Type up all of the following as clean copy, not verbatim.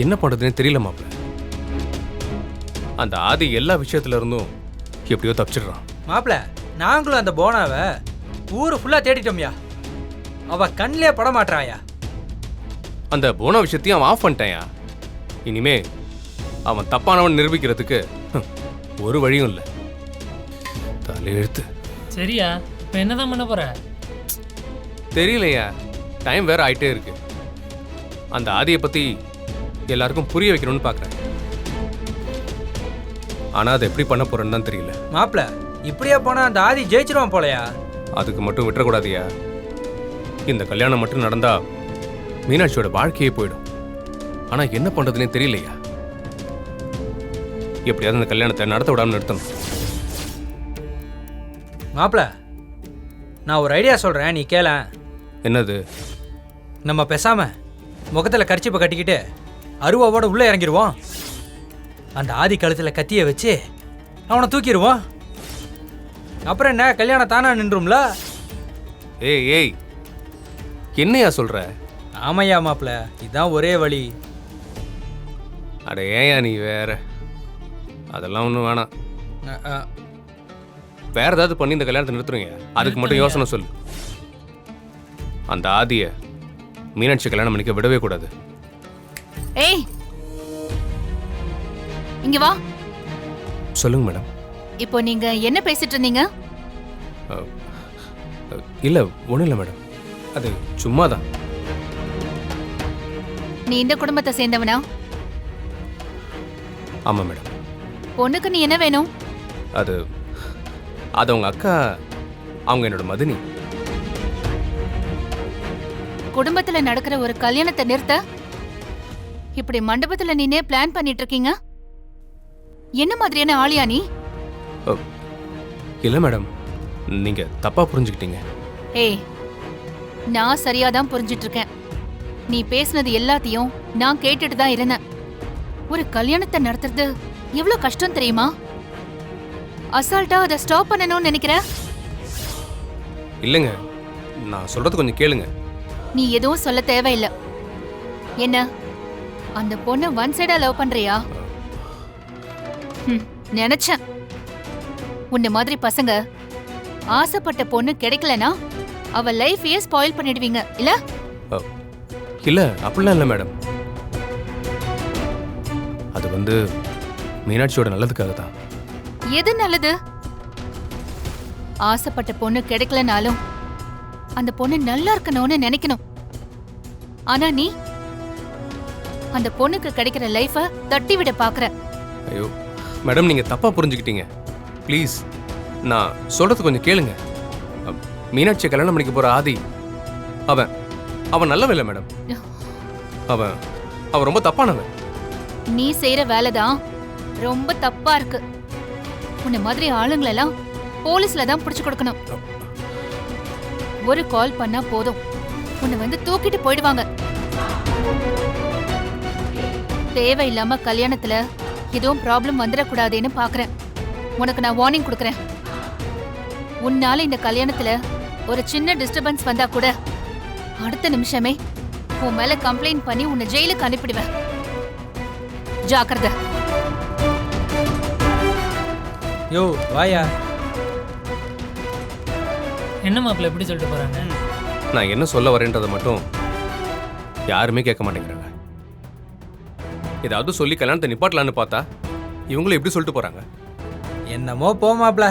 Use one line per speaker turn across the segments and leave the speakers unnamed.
என்ன பண்றதுன்னு தெரியல மாப்ள. அந்த ஆதி எல்லா விஷயத்துல இருந்தும் எப்படியோ தப்பிச்சிடுறான்.
மாப்பிள நாங்களும் அந்த போனாவை ஊரு ஃபுல்லா தேடிட்டோம்யா. அவ கண்ணிலே பட மாட்டாயா.
அந்த போன விஷயத்தையும் அவன் ஆஃப் பண்ணிட்டாயா. இனிமே அவன் தப்பானவன் நிரூபிக்கிறதுக்கு ஒரு வழியும் இல்லை. தலையெழுத்து.
சரியா இப்போ என்னதான் பண்ண போற?
தெரியலையா, டைம் வேற ஆயிட்டே இருக்கு. அந்த ஆதியை பத்தி எல்லாருக்கும் புரிய வைக்கணும்னு பார்க்குறேன். ஆனா அதை எப்படி பண்ண போறேன்னு தான் தெரியல.
மாப்பிள இப்படியே போனா அந்த ஆதி ஜெயிச்சிருவான் போலயா.
அதுக்கு மட்டும் விட்டுறக்கூடாதியா. இந்த கல்யாணம் மட்டும் நடந்தா மீனாட்சியோட வாழ்க்கையே போயிடும். ஆனா என்ன பண்றதுன்னே தெரியலையா. எப்படியாவது இந்த கல்யாணத்தை நடத்த விடாம நிறுத்தணும்.
மாப்பிள நான் ஒரு ஐடியா சொல்றேன், நீ கேள.
என்னது?
நம்ம பேசாம முகத்துல கர்ச்சிப்பை கட்டிக்கிட்டு அருவாவோட உள்ள இறங்கிடுவோம். அந்த ஆதி கழுத்துல கத்திய வச்சு அவனை தூக்கிடுவோம். அப்புறம் என்ன, கல்யாணம் தானா நின்றும்ல.
ஏய் ஏய், என்னையா சொல்ற?
ஆமையா மாப்பிள, இதுதான் ஒரே வழி.
அட ஏயா நீ வேற. அதெல்லாம் ஒன்றும் வேணாம். வேற ஏதாவது பண்ணி இந்த கல்யாணத்தை நிறுத்துறீங்க. அதுக்கு மட்டும் யோசனை சொல்லு. அந்த ஆதிய மீனாட்சி கல்யாணம் பண்ணிக்க விடவே கூடாது.
ஏய் இங்க வா.
சொல்லுங்க மேடம்.
இப்போ நீங்க என்ன பேசிட்டு இருந்தீங்க?
இல்ல ஒன்றும் இல்லை மேடம், அது சும்மா தான்.
நீ இந்த குடும்பத்தை சேர்ந்தவனா?
ஆமாம் மேடம்.
பொண்ணுக்கு நீ என்ன வேணும்?
அது அவங்க அக்கா, அவங்க என்னோட மதினி.
குடும்பத்துல நடக்கிற ஒரு கல்யாணத்தை நிறுத்த இப்படி மண்டபத்துல நீனே பிளான் பண்ணிட்டு இருக்கீங்க. என்ன மாதிரியான ஆளியா நீ?
இல்லை மேடம், நீங்க தப்பா புரிஞ்சுக்கிட்டீங்க.
ஏய் நான் சரியாதான் புரிஞ்சிட்டு இருக்கேன். நீ பேசுனது எல்லாத்தையும் நான் கேட்டுட்டு தான் இருந்தேன். ஒரு கல்யாணத்தை நடத்துறது எவ்வளவு கஷ்டம் தெரியுமா? அசால்ட்டா அதை ஸ்டாப் பண்ணணும்னு நினைக்கிற?
இல்லைங்க, நான் சொல்றது கொஞ்சம் கேளுங்க.
நீ எதுவும் சொல்ல தேவையில்லை. என்ன அந்த பொண்ணு ஒன் சைடா லவ் பண்றியா? நினைச்சேன். உன்ன மாதிரி பசங்க ஆசைப்பட்ட பொண்ணு கிடைக்கலனா அவ லைஃபையே ஸ்பாயில் பண்ணிடுவீங்க இல்ல?
இல்ல அப்படிலாம் இல்லை மேடம். அது மீனாட்சியோட நல்லதுக்காக தான்.
எது நல்லது? ஆசைப்பட்ட பொண்ணு கிடைக்கலனாலும் அந்த பொண்ணு நல்லா இருக்கணும்னு நினைக்கணும். ஆனா நீ அந்த பொண்ணுக்கு கிடைக்கிற லைஃப தட்டி விட பாக்குற.
ஐயோ மேடம், நீங்க தப்பா புரிஞ்சுக்கிட்டீங்க. ப்ளீஸ் நான் சொல்றது கொஞ்சம் கேளுங்க. மீனாட்சியை கல்யாணம் பண்ணிக்க போற ஆதி அவன் நல்லவன் இல்லை மேடம். அவன் ரொம்ப தப்பானவன்.
நீ செய்யற வேலைதான் ரொம்ப தப்பா இருக்கு. உன்ன மாதிரி ஆளுங்களெல்லாம் போலீஸ்ல தான் பிடிச்சு கொடுக்கணும். ஒரு கால் பண்ணா போதும், உன்னை தூக்கிட்டு போயிடுவாங்க. தேவையில்லாம கல்யாணத்துல எதுவும் ப்ராப்ளம் வந்துடக்கூடாதுன்னு பாக்குறேன். உனக்கு நான் வார்னிங் கொடுக்கறேன். உன்னால இந்த கல்யாணத்துல ஒரு சின்ன டிஸ்டர்பன்ஸ் வந்தா கூட அடுத்த நிமிஷமே உன் மேல கம்ப்ளைண்ட் பண்ணி உன்னை ஜெயிலுக்கு அனுப்பிடுவேன். ஜாக்கிரதை.
யோ வாயா.
என்ன மாப்பிள்ள எப்படி சொல்லிட்டு போறாங்க?
நான் என்ன சொல்ல வரேன்றதை மட்டும் யாருமே கேட்க மாட்டேங்கிறாங்க. ஏதாவது சொல்லி கல்யாணத்தை நிப்பாட்டலான்னு பார்த்தா இவங்களும் எப்படி சொல்லிட்டு போறாங்க.
என்னமோ போமாப்ல,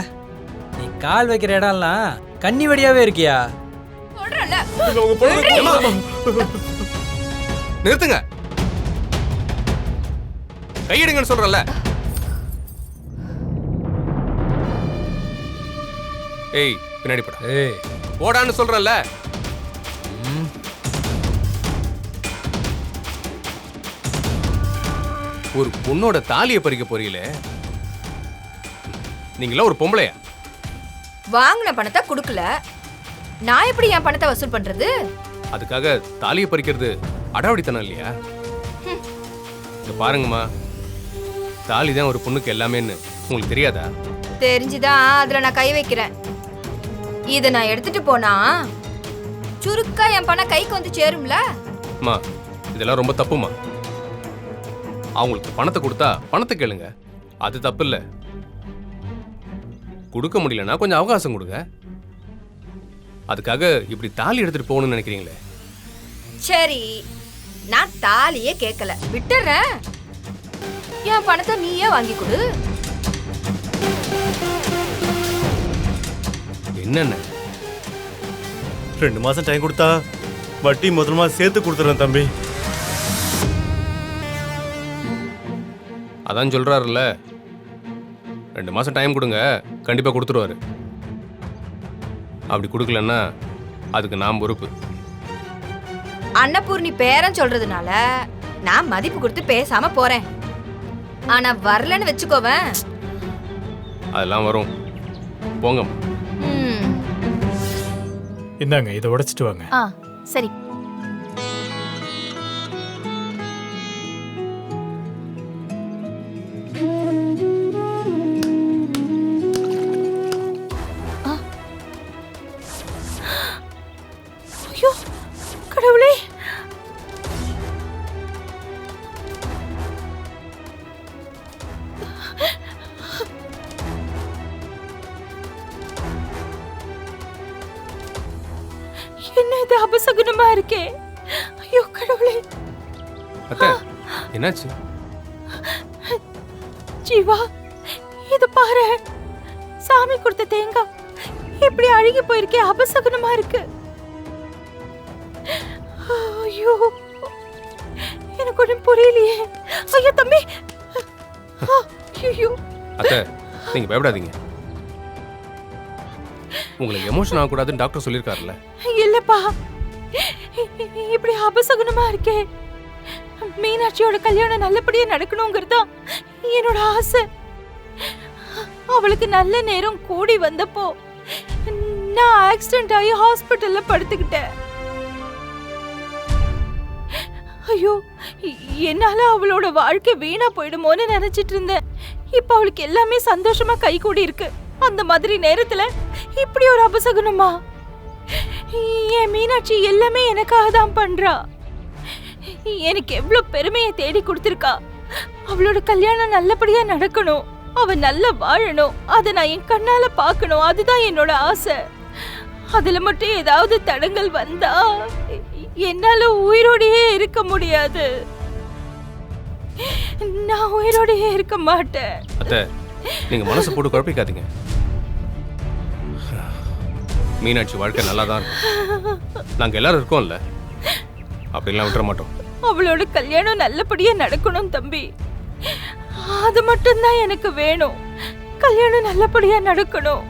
நீ கால் வைக்கிற இடம்லாம் கன்னி வெடியாவே இருக்கியா?
நிறுத்துங்க, கையெடுங்கன்னு சொல்றல. ஏய் பின்னாடி போடா.
ஏய்
போடான்னு சொல்றல. ஒரு பொண்ணோட தாலியை பறிக்க போறீங்களே, நீங்களா ஒரு பொம்பளையா?
வாங்கின பணத்தை கொடுக்கல, நான் எப்படி என் பணத்தை வசூல் பண்றது?
அதுக்காக தாலியை பறிக்கிறது அடாவடித்தனம் இல்லையா? இங்க பாருங்கம்மா, தாலி தான் ஒரு பொண்ணுக்கு எல்லாமேன்னு உங்களுக்கு தெரியாதா?
தெரிஞ்சுதான் அதுல நான் கை வைக்கிறேன். இத நான் எடுத்துட்டு போனா சுருக்கா என் பணம் கைக்கு வந்து சேரும்ல.
அம்மா இதெல்லாம் ரொம்ப தப்புமா. அவங்களுக்கு பணத்தை கொடுத்தா பணத்தை கேளுங்க, அது தப்பு இல்லை. கொடுக்க முடியலன்னா கொஞ்சம் அவகாசம் கொடுங்க. அதுக்காக இப்படி தாலி எடுத்துட்டு போகணும்னு நினைக்கிறீங்களே?
சரி, நான் தாலியே கேட்கல, விட்டுறேன். என் பணத்தை நீயே வாங்கி கொடு.
என்னென்ன
2 மாசம் டைம் கொடுத்தா வட்டி முதல்மா சேர்த்து கொடுத்துறேன் தம்பி.
அதான் சொல்றாருல்ல, 2 மாசம் டைம் கொடுங்க, கண்டிப்பா கொடுத்துருவாரு. அப்படி கொடுக்கலன்னா அதுக்கு நான் பொறுப்பு.
அன்னபூர்ணி பேரன் சொல்றதுனால நான் மதிப்பு கொடுத்து பேசாம போறேன். ஆனா வரலன்னு வச்சுக்கோவேன்.
அதெல்லாம் வரும், போங்க.
ம்,
இந்தாங்க, இதை உடைச்சிட்டு வாங்க.
ஆ சரி. ஐயோ கடவுளே, என்ன இது அபசகுனமா இருக்கே. ஐயோ கடவுளே.
அத்தை, என்னாச்சு?
ஜீவா, இது பாரு, சாமி கொடுத்த தேங்காய் இப்படி அழுகி போயிருக்கே, அபசகுனமா இருக்கு. ஐயோ, எனக்கு ஒன்றும் புரியலையே. ஐயோ தம்பி, ஐயோ.
அத்தை, நீங்க பயப்படாதீங்க. உங்களுக்கு எமோஷன் ஆகக்கூடாதுன்னு டாக்டர் சொல்லியிருக்காருல்ல.
இல்லப்பா, இப்படி அபசகுனமா இருக்கே. மீனாட்சியோட கல்யாணம் நல்லபடியா நடக்கணுங்கிறதா என்னோட ஆசை. அவளுக்கு நல்ல நேரம் கூடி வந்தப்போ நான் ஆக்சிடென்ட் ஆகி ஹாஸ்பிட்டல்ல படுத்துக்கிட்டேன். ஐயோ, என்னால அவளோட வாழ்க்கை வீணா போயிடுமோன்னு நினைச்சிட்டு இருந்தேன். இப்ப அவளுக்கு எல்லாமே சந்தோஷமா கை கூடி இருக்கு. அந்த மாதிரி நேரத்துல இப்படி ஒரு அபசகுனமா? என் மீனாட்சி எல்லாமே எனக்காக தான் பண்றா. எனக்கு எவ்வளவு பெருமையை தேடி கொடுத்திருக்கா. அவளோட கல்யாணம் நல்லபடியா நடக்கணும், அவ நல்லா வாழணும், அதை நான் என் கண்ணால பார்க்கணும். அதுதான் என்னோட ஆசை. அதுல மட்டும் ஏதாவது தடங்கள் வந்தா என்னால உயிரோடையே இருக்க முடியாது. நான் உயிரோடையே இருக்க மாட்டேன்.
அத்தை, நீங்க மனசு போட்டு குழப்பிக்காதீங்க. மீனாட்சி வாழ்க்கை நல்லா தான் இருக்கும். நாங்க எல்லாரும் இருக்கோம்ல, அப்படிலாம் விட்டுற மாட்டோம்.
அவளோட கல்யாணம் நல்லபடியா நடக்கணும் தம்பி, அது மட்டும்தான் எனக்கு வேணும். கல்யாணம் நல்லபடியா நடக்கணும்.